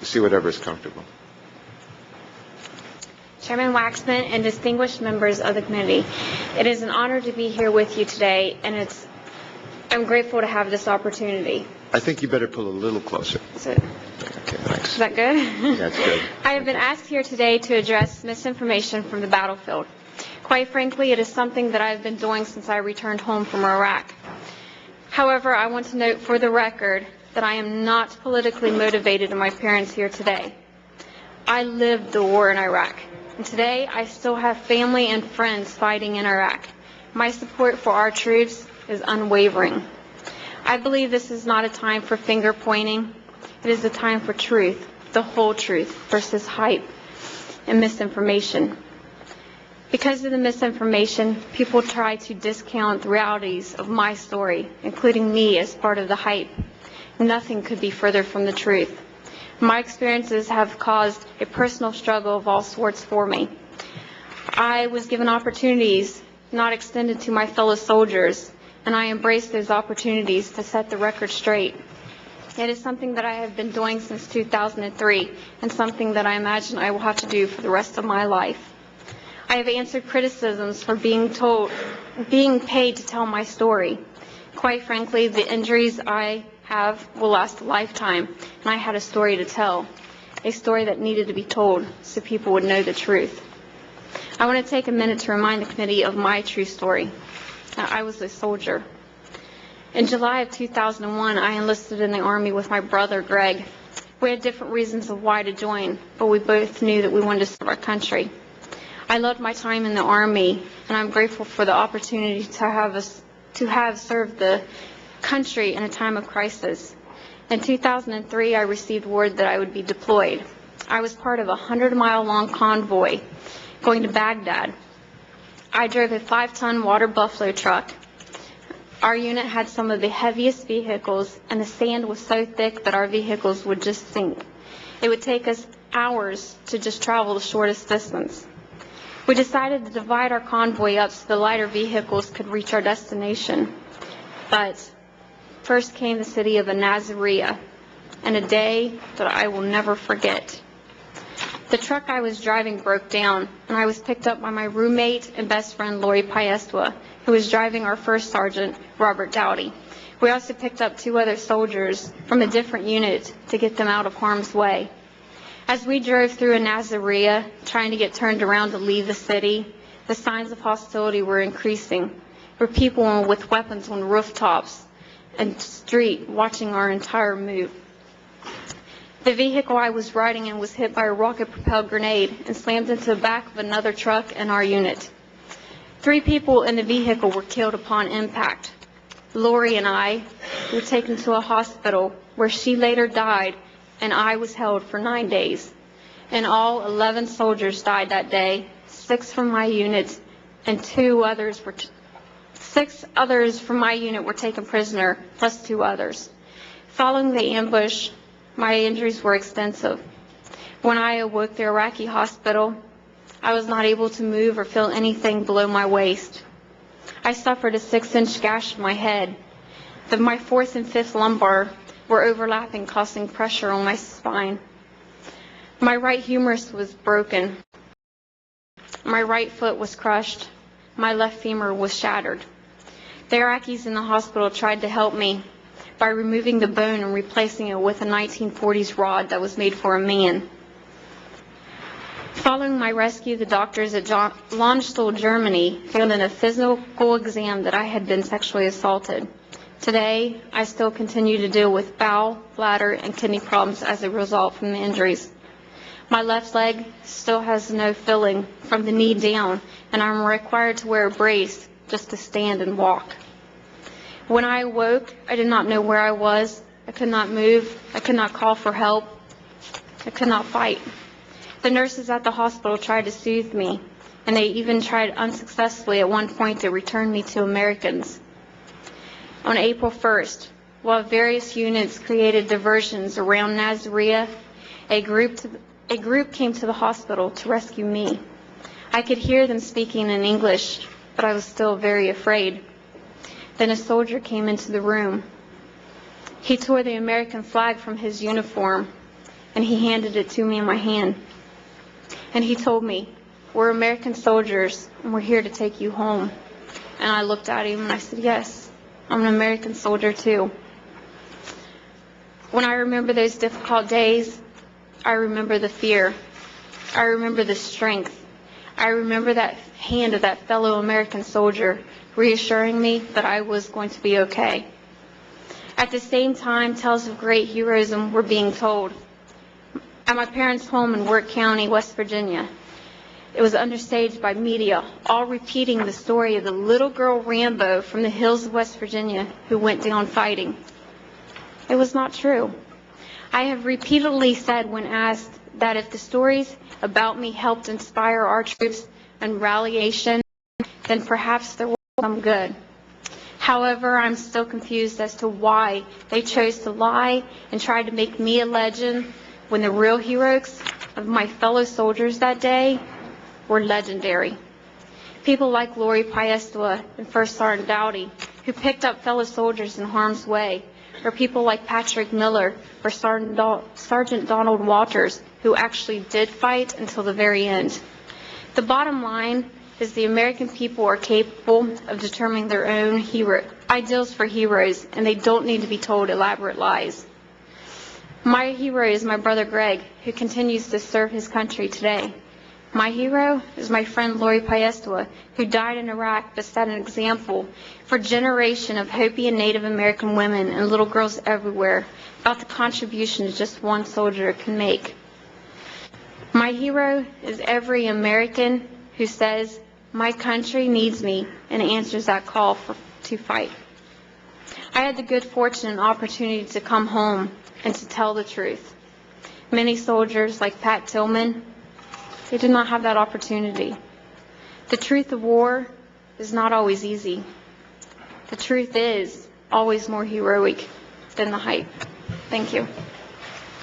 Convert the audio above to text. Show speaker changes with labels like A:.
A: see whatever is comfortable.
B: Chairman Waxman and distinguished members of the committee, it is an honor to be here with you today, and I'm grateful to have this opportunity.
A: I think you better pull a little closer.
B: So,
A: Okay, thanks.
B: is that good?
A: That's good.
B: I have been asked here today to address misinformation from the battlefield. Quite frankly, it is something that I've been doing since I returned home from Iraq. However, I want to note for the record that I am not politically motivated in my appearance here today. I lived the war in Iraq, and today I still have family and friends fighting in Iraq. My support for our troops is unwavering. I believe this is not a time for finger pointing. It is a time for truth, the whole truth, versus hype and misinformation. Because of the misinformation, people try to discount the realities of my story, including me as part of the hype. Nothing could be further from the truth. My experiences have caused a personal struggle of all sorts for me. I was given opportunities not extended to my fellow soldiers, and I embraced those opportunities to set the record straight. It is something that I have been doing since 2003, and something that I imagine I will have to do for the rest of my life. I have answered criticisms for being paid to tell my story. Quite frankly, the injuries I have will last a lifetime, and I had a story to tell, a story that needed to be told so people would know the truth. I want to take a minute to remind the committee of my true story. I was a soldier. In July of 2001, I enlisted in the Army with my brother, Greg. We had different reasons of why to join, but we both knew that we wanted to serve our country. I loved my time in the Army, and I'm grateful for the opportunity to have served the country in a time of crisis. In 2003, I received word that I would be deployed. I was part of a 100-mile-long convoy going to Baghdad. I drove a 5-ton water buffalo truck. Our unit had some of the heaviest vehicles, and the sand was so thick that our vehicles would just sink. It would take us hours to just travel the shortest distance. We decided to divide our convoy up so the lighter vehicles could reach our destination. But first came the city of Nazareth, and a day that I will never forget. The truck I was driving broke down, and I was picked up by my roommate and best friend, Lori Piestua, who was driving our first sergeant, Robert Dowdy. We also picked up 2 other soldiers from a different unit to get them out of harm's way. As we drove through Nazareth, trying to get turned around to leave the city, the signs of hostility were increasing. There were people with weapons on rooftops and street watching our entire move. The vehicle I was riding in was hit by a rocket-propelled grenade and slammed into the back of another truck and our unit. 3 people in the vehicle were killed upon impact. Lori and I were taken to a hospital where she later died, and I was held for 9 days. In all, 11 soldiers died that day, 6 from my unit, and 6 others from my unit were taken prisoner, plus 2 others. Following the ambush, my injuries were extensive. When I awoke the Iraqi hospital, I was not able to move or feel anything below my waist. I suffered a 6-inch gash in my head. My 4th and 5th lumbar were overlapping, causing pressure on my spine. My right humerus was broken. My right foot was crushed. My left femur was shattered. The Iraqis in the hospital tried to help me by removing the bone and replacing it with a 1940s rod that was made for a man. Following my rescue, the doctors at Landstuhl, Germany, found in a physical exam that I had been sexually assaulted. Today, I still continue to deal with bowel, bladder, and kidney problems as a result from the injuries. My left leg still has no filling from the knee down, and I'm required to wear a brace just to stand and walk. When I awoke, I did not know where I was. I could not move. I could not call for help. I could not fight. The nurses at the hospital tried to soothe me, and they even tried unsuccessfully at one point to return me to Americans. On April 1st, while various units created diversions around Nazareth, a group came to the hospital to rescue me. I could hear them speaking in English, but I was still very afraid. Then a soldier came into the room. He tore the American flag from his uniform and he handed it to me in my hand. And he told me, "We're American soldiers, and we're here to take you home." And I looked at him and I said, "Yes, I'm an American soldier too." When I remember those difficult days, I remember the fear. I remember the strength. I remember that hand of that fellow American soldier reassuring me that I was going to be okay. At the same time, tales of great heroism were being told. At my parents' home in Wirt County, West Virginia, it was understaged by media, all repeating the story of the little girl Rambo from the hills of West Virginia who went down fighting. It was not true. I have repeatedly said when asked that if the stories about me helped inspire our troops and retaliation, then perhaps there was some good. However, I'm still confused as to why they chose to lie and try to make me a legend when the real heroes of my fellow soldiers that day were legendary. People like Lori Piestewa and First Sergeant Dowdy, who picked up fellow soldiers in harm's way, or people like Patrick Miller or Sergeant Donald Walters, who actually did fight until the very end. The bottom line is the American people are capable of determining their own ideals for heroes, and they don't need to be told elaborate lies. My hero is my brother Greg, who continues to serve his country today. My hero is my friend Lori Piestewa, who died in Iraq but set an example for a generation of Hopi and Native American women and little girls everywhere about the contributions just one soldier can make. My hero is every American who says, "My country needs me," and answers that call to fight. I had the good fortune and opportunity to come home and to tell the truth. Many soldiers, like Pat Tillman, they did not have that opportunity. The truth of war is not always easy. The truth is always more heroic than the hype. Thank you.